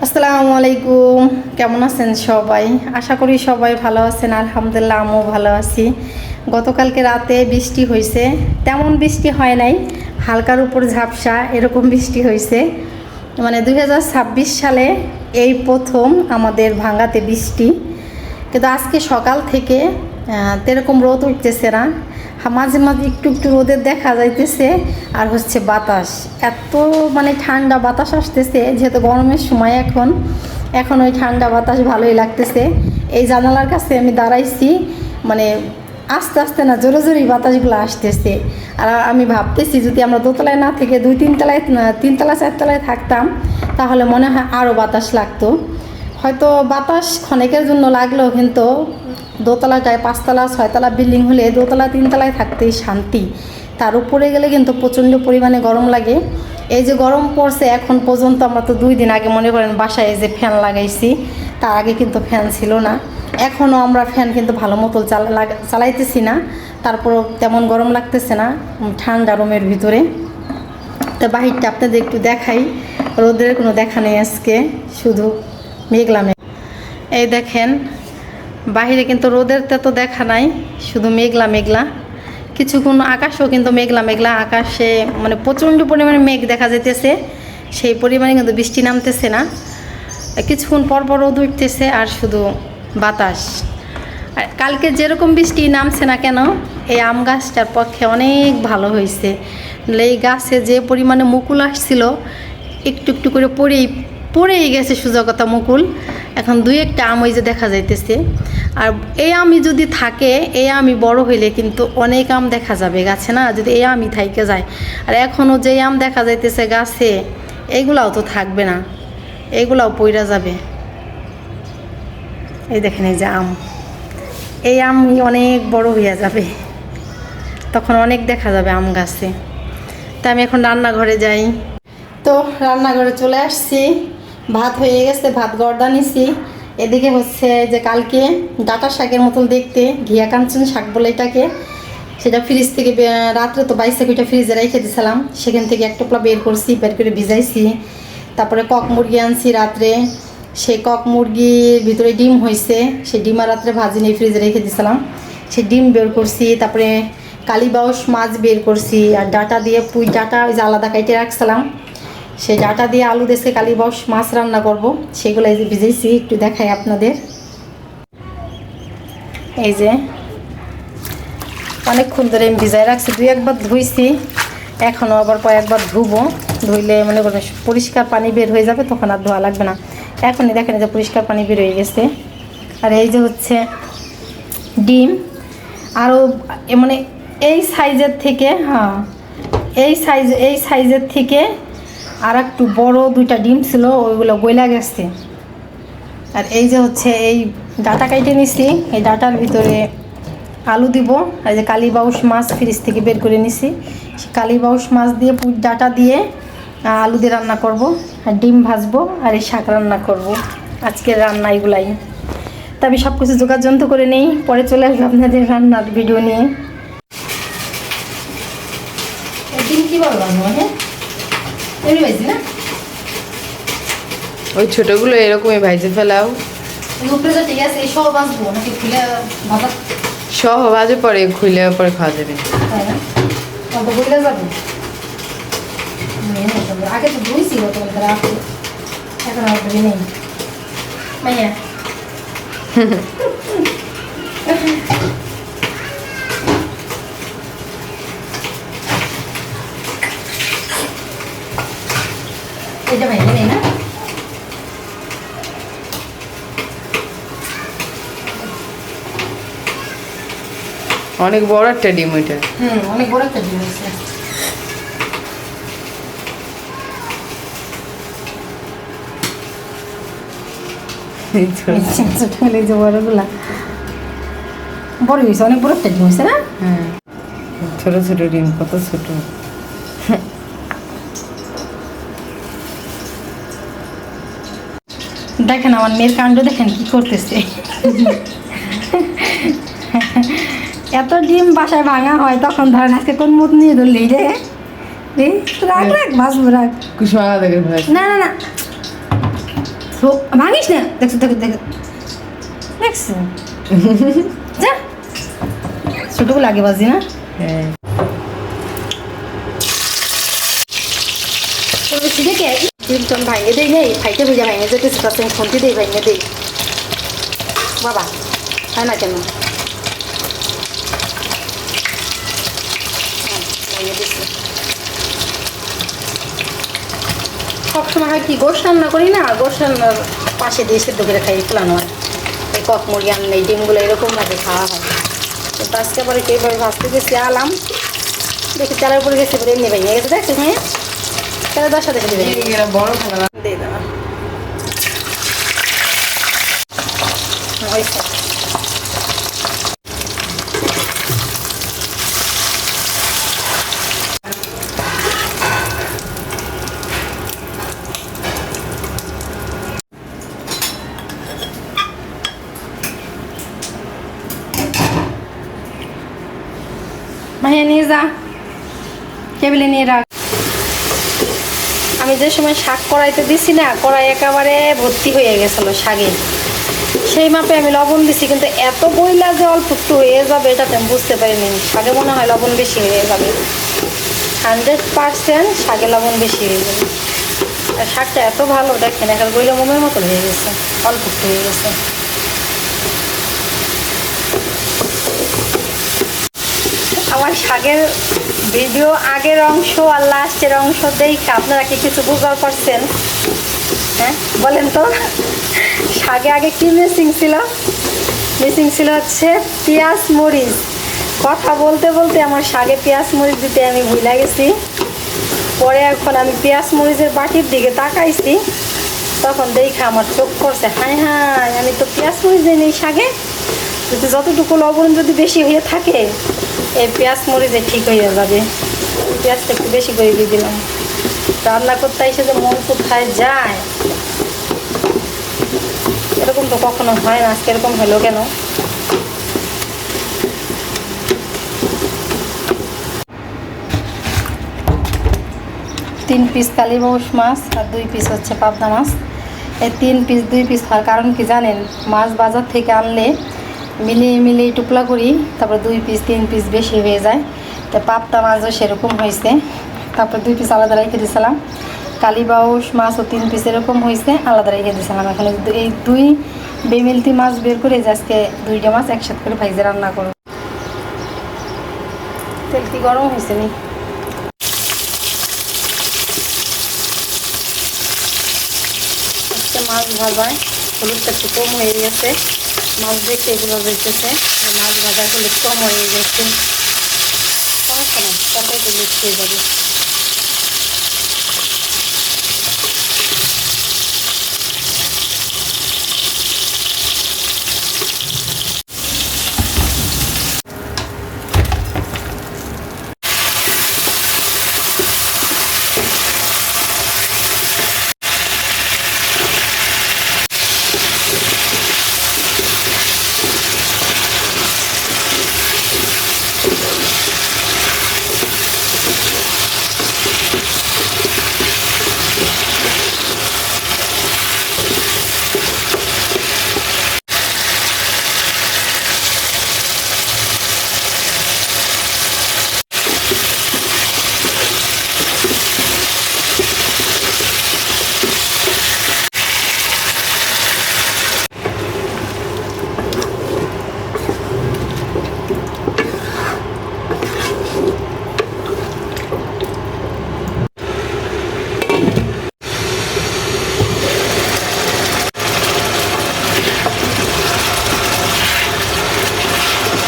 আসসালামু আলাইকুম, কেমন আছেন সবাই? আশা করি সবাই ভালো আছেন। আলহামদুলিল্লাহ, আমিও ভালো আছি। গতকালকে রাতে বৃষ্টি হয়েছে, তেমন বৃষ্টি হয় নাই, হালকার উপর ঝাপসা এরকম বৃষ্টি হয়েছে। মানে 2026 সালে এই প্রথম আমাদের ভাঙ্গাতে বৃষ্টি। কিন্তু আজকে সকাল থেকে এরকম রোদ উঠতেছে না, মাঝে মাঝে একটু একটু রোদের দেখা যাইতেছে। আর হচ্ছে বাতাস, এত মানে ঠান্ডা বাতাস আসতেছে, যেহেতু গরমের সময় এখন ওই ঠান্ডা বাতাস ভালোই লাগতেছে। এই জানালার কাছে আমি দাঁড়াইছি, মানে আস্তে আস্তে না, জোরে জোরেই বাতাসগুলো আসতেছে। আর আমি ভাবতেছি যদি আমরা দোতলায় না থেকে তিনতলা চারতলায় থাকতাম, তাহলে মনে হয় আরও বাতাস লাগতো। হয়তো বাতাস ক্ষণিকের জন্য লাগলেও কিন্তু দোতলাটায় 5তলা 6তলা বিল্ডিং হলে দোতলা 3তলায় থাকতেই শান্তি। তার উপরে গেলে কিন্তু প্রচণ্ড পরিমাণে গরম লাগে। এই যে গরম পড়ছে এখন পর্যন্ত, আমরা তো 2 দিন আগে মনে করেন বাসায় এই যে ফ্যান লাগাইছি, তার আগে কিন্তু ফ্যান ছিল না। এখনও আমরা ফ্যান কিন্তু ভালো মতো চালাইতেছি না, তারপরও তেমন গরম লাগতেছে না ঠান্ডা রুমের ভিতরে। তো বাহিরটা আপনাদের একটু দেখাই, রোদের কোনো দেখা নেই আজকে, শুধু মেঘলা মেঘ। এই দেখেন বাহিরে কিন্তু রোদের তো দেখা নাই, শুধু মেঘলা মেঘলা। কিছুক্ষণ আকাশও কিন্তু মেঘলা মেঘলা, আকাশে মানে প্রচণ্ড পরিমাণে মেঘ দেখা যেতেছে, সেই পরিমাণে কিন্তু বৃষ্টি নামতেছে না। কিছুক্ষণ পর পর রোদ উঠতেছে আর শুধু বাতাস। আর কালকে যেরকম বৃষ্টি নামছে না কেন, এই আম গাছটার পক্ষে অনেক ভালো হয়েছে। এই গাছে যে পরিমাণে মুকুল আসছিল, একটু একটু করে পড়েই গেছে সোজা কথা মুকুল। এখন 2-1টা আম ওই যে দেখা যাইতেছে। আর এই আমই যদি থাকে, এই আমই বড় হইলে কিন্তু অনেক আম দেখা যাবে গাছে, না যদি এই আমই থাইকে যায়। আর এখনও যে আম দেখা যাইতেছে গাছে, এইগুলাও তো থাকবে না, এইগুলাও পইরা যাবে। এই দেখেন এই যে আম, এই আমই অনেক বড় হইয়া যাবে, তখন অনেক দেখা যাবে আম গাছে। তা আমি এখন রান্নাঘরে যাই। তো রান্নাঘরে চলে আসছি, ভাত হয়ে গেছে, ভাত গড়দা নিছি। এদিকে হচ্ছে যে কালকে ডাঁটা শাকের মতন দেখতে, ঘিয়া কাঞ্চন শাক বলে এটাকে, সেটা ফ্রিজ থেকে রাত্রে তো 22 কুইটা ফ্রিজে রেখে দিয়েছিলাম, সেখান থেকে এক টোপলা বের করছি, বের করে ভিজাইছি। তারপরে কক মুরগি আনছি রাত্রে, সেই কক মুরগির ভিতরে ডিম হয়েছে, সেই ডিম আর রাত্রে ভাজি নিয়ে ফ্রিজে রেখে দিয়েছিলাম, সেই ডিম বের করছি। তারপরে কালীবাউস মাছ বের করছি, আর ডাঁটা দিয়ে পুঁই ডাঁটা ওই যে আলাদা কাইটে রাখছিলাম, সেই ডাঁটা দিয়ে আলু দেশে কালীবাউস মাছ রান্না করব, সেগুলো এই যে ভিজেছি, একটু দেখাই আপনাদের। এই যে অনেকক্ষণ ধরে আমি ভিজাই রাখছি, 2-1বার ধুইছি, এখনও আবার কয়েকবার ধুবো। ধুইলে মনে করবেন পরিষ্কার পানি বের হয়ে যাবে, তখন আর ধোয়া লাগবে না। এখনই দেখেন যে পরিষ্কার পানি বের হয়ে গেছে। আর এই যে হচ্ছে ডিম, আরও মানে এই সাইজের থেকে, হ্যাঁ এই সাইজের থেকে আর একটু বড় 2টা ডিম ছিল, ওইগুলো গইলা গেছে। আর এই যে হচ্ছে এই ডাঁটা কাইটে নিছি, এই ডাঁটার ভিতরে আলু দিব। আর যে কালীবাউস মাছ ফ্রিজ থেকে বের করে নিছি, সেই কালীবাউস মাছ দিয়ে ডাঁটা দিয়ে আলু দিয়ে রান্না করব, আর ডিম ভাজবো, আর এই শাক রান্না করব। আজকের রান্না এগুলাই। তা আমি সব কিছু যোগাযন্ত্র করে নেই, পরে চলে আসবো আপনাদের রান্নার ভিডিও নিয়ে। ডিম কী বলবো, হ্যাঁ এমনি ভাইছি না, ওই ছোটগুলো এরকমই ভাইজে ফেলাও। উপরে তো ঠিক আছে, এই সব বাঁচবো নাকি খুলে ভাজা সব বাজে পরে খুলে পরে খাওয়া যাবে, তাই না? কত খুলে যাবে, আগে তো ধুইছি গতকাল রাতে, এখন আর ধুই নেই মাইয়া। এটা ভাইয়া নেই না, অনেক বড় একটা ডিম ওইটা। অনেক বড় একটা ডিম আছে। ছোট হলে যে বড়গুলা বড় হয়েছে, অনেক বড় একটা ডিম হয়েছে না। হ্যাঁ, ছোট ছোট ডিম, কত ছোট। দেখেন আমার মেয়ের কাণ্ড, দেখেন কি করতেছে। এত ডিম বাসায় ভাঙা হয়, তখন ধরেন আজকে কোন মুখ নিয়ে ধরলি রে, রাখ রাখ ভাজবো রাখ। কুসুমা দেখে না না না, ভাঙিস না, দেখছো দেখো দেখো দেখছো যা ছোটগুলো আগে বাজি না হ্যাঁ দেখে চিমটন ভাঙে দেই নেই ফাইটে বুঝে ভাঙে যেতে পারছেন খুন্তি দেই ভাঙে দেই বাবা হয় না কেন ভাঙে দিচ্ছি সবসময় হয় কি গোশ রান্না করি না, গোশ রান্নার পাশে দিয়ে সেদ্ধ করে খাই ফেলানো হয়, এই কক মুরগি আনলে এই ডিমগুলো এরকমভাবে খাওয়া হয়। তো আজকে পরে এইভাবে ভাজতে গেছি আলাম দেখি তেলের উপরে গেছে বলে এমনি ভেঙে গেছে দেখছিস মেয়ে তেলে 10 সাথে খেতে ভেঙে এরা বড় খেলা দিয়ে দেওয়া হয়েছে। ভাইয়া নিয়ে যা টেবিলে নিয়ে রাখ। আমি যে সময় শাক কড়াইতে দিছি না, কড়াই একেবারে ভর্তি হয়ে গেছিলো শাকে, সেই মাপে আমি লবণ দিছি কিন্তু এত বইলা যে অল্প একটু হয়ে যাবে এটা তো আমি বুঝতে পারিনি। শাকে মনে হয় লবণ বেশি হয়ে যাবে, 100% শাকে লবণ বেশি হয়ে যাবে। আর শাকটা এত ভালো দেখেন এখন বইলা মোমের মতো হয়ে গেছে, অল্প একটু হয়ে গেছে। আমার শাকের ভিডিও আগের অংশ আর লাস্টের অংশ দেখে আপনারা কি কিছু বুঝতে পারছেন? হ্যাঁ বলেন তো, শাকে আগে কি মিসিং ছিল? মিসিং ছিল হচ্ছে পেঁয়াজ মরিচ। কথা বলতে বলতে আমার শাকে পেঁয়াজ মরিচ দিতে আমি ভুলে গেছি। পরে এখন আমি পেঁয়াজ মরিচের বাটির দিকে তাকাইছি, তখন দেখে আমার চোখ করছে হাই হাই আমি তো পেঁয়াজ মরিচ দিই নেই শাকে, যদি যতটুকু লবণ যদি বেশি হয়ে থাকে এই পেঁয়াজ মরিচে ঠিক হয়ে যাবে। পেঁয়াজটা একটু বেশি করে দিয়ে দিলাম। রান্না করতে এসে যে মন কোথায় যায়, এরকম তো কখনো হয় না, আজকে এরকম হলো কেন? তিন পিস কালীবাউস মাছ আর 2 পিস হচ্ছে পাবদা মাছ। এই 3 পিস 2 পিস হওয়ার কারণ কি জানেন? মাছ বাজার থেকে আনলে মিলিয়ে মিলিয়ে টুকলা করি, তারপরে 2 পিস 3 পিস বেশি হয়ে যায়। তো পাবদা মাছও সেরকম হয়েছে, তারপরে 2 পিস আলাদা রেখে দিয়েছিলাম। কালীবাউস মাছও 3 পিস এরকম হয়েছে, আলাদা রেখে দিয়েছিলাম। এখানে এই 2 বেমিলতি মাছ বের করে আজকে 2টা মাছ একসাথে করে ভাইজে রান্না করব। তেল কি গরম হয়েছে নি? মাছ ভাজায় হলুদটা একটু কম হয়ে গেছে, মাছ দেখে এগুলো হইতেছে মাছ ভাজা হলুদ কম হয়ে গেছে, সমস্যা না, তরকারি তো মিক্স হয়ে যাবে।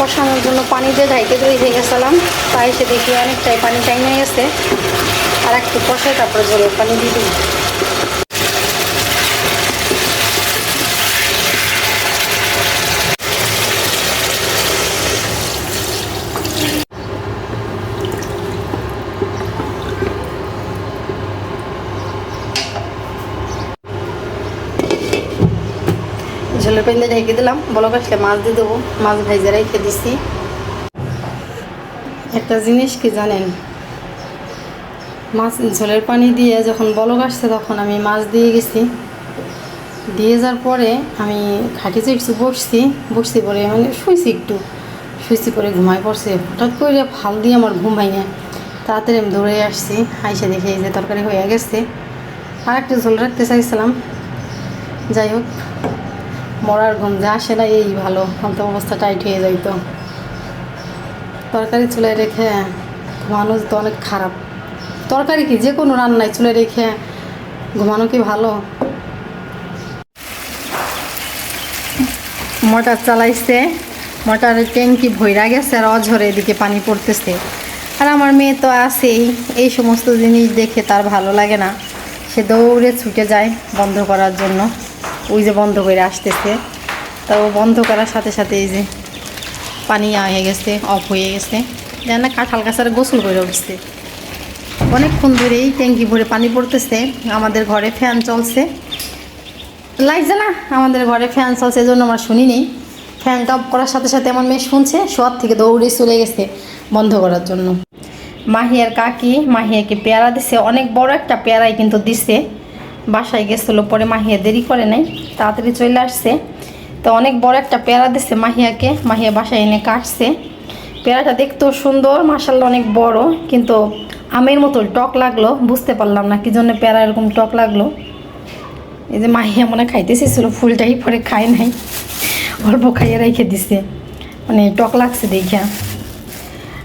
কষানোর জন্য পানি দিয়ে ঢাইতে রেখে গেছিলাম, তাই এসে দেখি অনেকটাই পানি টাইমে গেছে, আর একটু কষাই তারপরে জলের পানি দিয়ে দিই। ঝোলের পানি দিয়ে ঢেকে দিলাম, বলক আসলে মাছ দিয়ে দেবো, মাছ ভাইজে রেখে দিছি। একটা জিনিস কি জানেন, মাছ ঝোলের পানি দিয়ে যখন বলক আসছে তখন আমি মাছ দিয়ে গেছি, দিয়ে যাওয়ার পরে আমি খাটিতে একটু বসছি পরে মানে শুয়েছি পরে ঘুমাই পড়ছে। হঠাৎ করে ফাল দিয়ে আমার ঘুম ভাঙে, তাড়াতাড়ি আমি দৌড়ে আসছি। আইসা দেখে এই যে তরকারি হয়ে গেছে, আর একটু ঝোল রাখতে চাইছিলাম। যাই হোক, মরার ঘুম যা আসে না এই ভালো, তো অবস্থা টাইট হয়ে যাইতো। তরকারি চুলায় রেখে ঘুমানো তো অনেক খারাপ। তরকারি কি যে কোনো রান্নায় চুলে রেখে ঘুমানো কি ভালো? মোটর চালাইছে, মোটরের ট্যাঙ্কি ভইরা গেছে আর অঝরে এদিকে পানি পড়তেছে। আর আমার মেয়ে তো আছেই, এই সমস্ত জিনিস দেখে তার ভালো লাগে না, সে দৌড়ে ছুটে যায় বন্ধ করার জন্য। ওই যে বন্ধ করে আসতেছে, তা ও বন্ধ করার সাথে সাথে এই যে পানি হয়ে গেছে, অফ হয়ে গেছে। যেন কাঁঠাল গাছের গোসল করে উঠছে। অনেকক্ষণ ধরেই ট্যাঙ্কি ভরে পানি পড়তেছে। আমাদের ঘরে ফ্যান চলছে, লাগছে না, আমাদের ঘরে ফ্যান চলছে, এই জন্য আমরা শুনি নেই। ফ্যানটা অফ করার সাথে সাথে আমার মেয়ে শুনছে, শোয়ার থেকে দৌড়ে চলে গেছে বন্ধ করার জন্য। মাহিয়ার কাকি মাহিয়াকে পেয়ারা দিছে, অনেক বড় একটা পেয়ারাই কিন্তু দিছে। বাসায় গেছিলো, পরে মাহিয়া দেরি করে নাই, তাড়াতাড়ি চলে আসছে। তো অনেক বড় একটা পেয়ারা দিছে মাহিয়াকে, মাহিয়া বাসায় এনে কাটছে। পেয়ারাটা দেখতেও সুন্দর, মাশাআল্লাহ অনেক বড়, কিন্তু আমের মতো টক লাগলো। বুঝতে পারলাম না কি জন্য পেয়ারা এরকম টক লাগলো। এই যে মাহিয়া মনে খাইতে চেয়েছিল ফুলটাই, পরে খায় নাই, অল্প খাইয়ে রেখে দিছে, মানে টক লাগছে দেখা।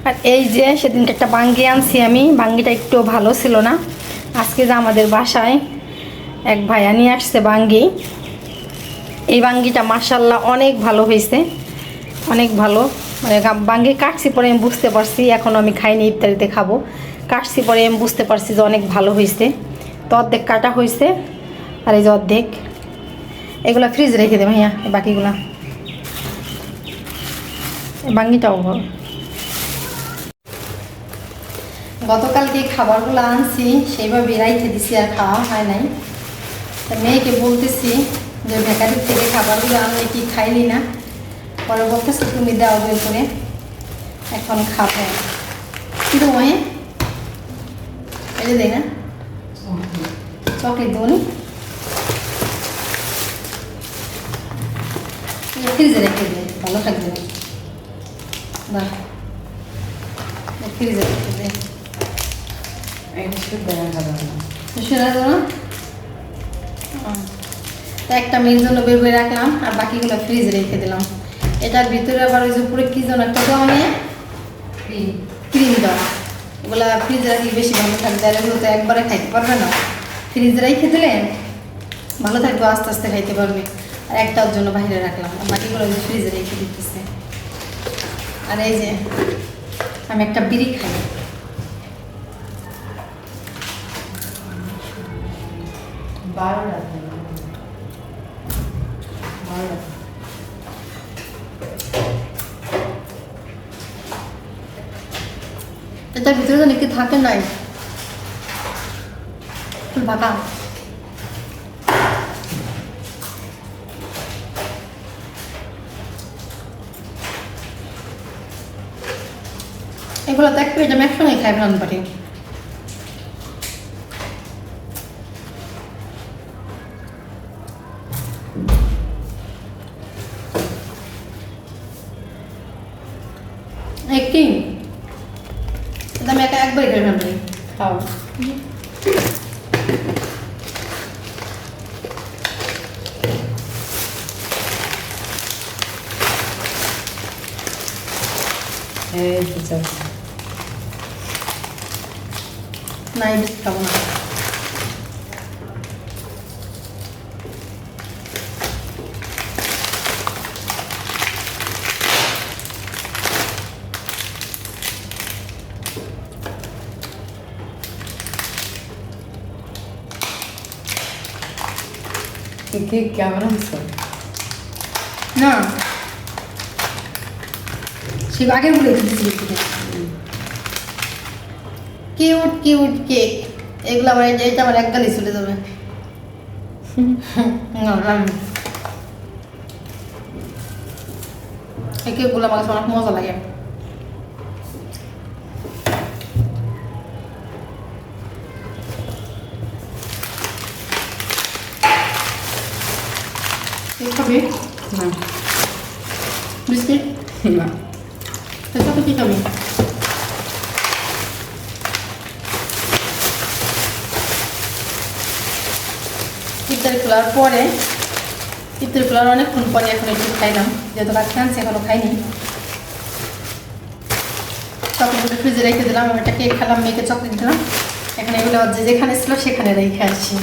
আর এই যে সেদিনকে একটা বাঙ্গি আনছি আমি, বাঙ্গিটা একটু ভালো ছিল না। আজকে যে আমাদের বাসায় এক ভাইয়া নিয়ে আসছে বাঙ্গি, এই বাঙ্গিটা মাশাআল্লাহ অনেক ভালো হয়েছে, অনেক ভালো। মানে বাঙ্গি কাটছি পরে আমি বুঝতে পারছি, এখন আমি খাইনি, ইফতারিতে খাবো। কাটছি পরে আমি বুঝতে পারছি যে অনেক ভালো হয়েছে। তো অর্ধেক কাটা হয়েছে, আর এই যে অর্ধেক, এগুলো ফ্রিজে রেখে দে ভাইয়া, বাকিগুলা বাঙ্গিটাও ভালো। গতকালকে খাবারগুলো আনছি সেইভাবে রাইখে দিছি, আর খাওয়া হয় নাই। তা মেয়েকে বলতেছি যে বেকারির থেকে খাবারগুলো আনলে কি খাইলি না, পরে বলতেছে তুমি দাও বের করে, এখন খাবো। কিন্তু ওই এই যে দেখ না চকলেট দেবো নি, ফ্রিজে রেখে দে, ভালো থাকবে না, বাহ ফ্রিজে রেখে দে। তা একটা মেয়ের জন্য বের করে রাখলাম, আর বাকিগুলো ফ্রিজে রেখে দিলাম। এটার ভিতরে আবার ওই যে পুরো কি যেন একটা দেওয়া নিয়ে ক্রিম দেওয়া, ওগুলা ফ্রিজে রাখলে বেশি ভালো থাকবে। আর এগুলো তো একবারে খাইতে পারবে না, ফ্রিজে রেখে দিলে ভালো থাকবে, আস্তে আস্তে খাইতে পারবে। আর একটার জন্য বাইরে রাখলাম, আর বাকিগুলো ফ্রিজে রেখে দিতেছে। আর এই যে আমি একটা বিড়ি খাই, এটার ভিতরে তো নাকি থাকে নাই, ফাঁকা। এগুলো তো এক প্লেট আমি একসঙ্গে খাই রান পারি। একটি এটা আমি একবারই খাই রান পারি, খাও। না এই বেশি খাবো না। কেমন আনছো? না সে আগের বলে দিচ্ছি, কিউট কিউট কেক, এগুলো আমার এটা আমার এক গালি চলে যাবে। এই কেকগুলো আমার কাছে অনেক মজা লাগে। কেক খাবি? না বিস্কিট? না তাহলে কি খাবি? ইফতারি খোলার পরে ইফতারি খোলার অনেকক্ষণ পরে এখন একটু খাইলাম, যেহেতু রাখতে আনছি এখনো খাইনি। চকলেটটা ফ্রিজে রেখে দিলাম, আমি একটা কেক খেলাম, মেয়েকে চকলেট দিলাম। এখানে এগুলো যে যেখানে ছিল সেখানে রেখে আসছি।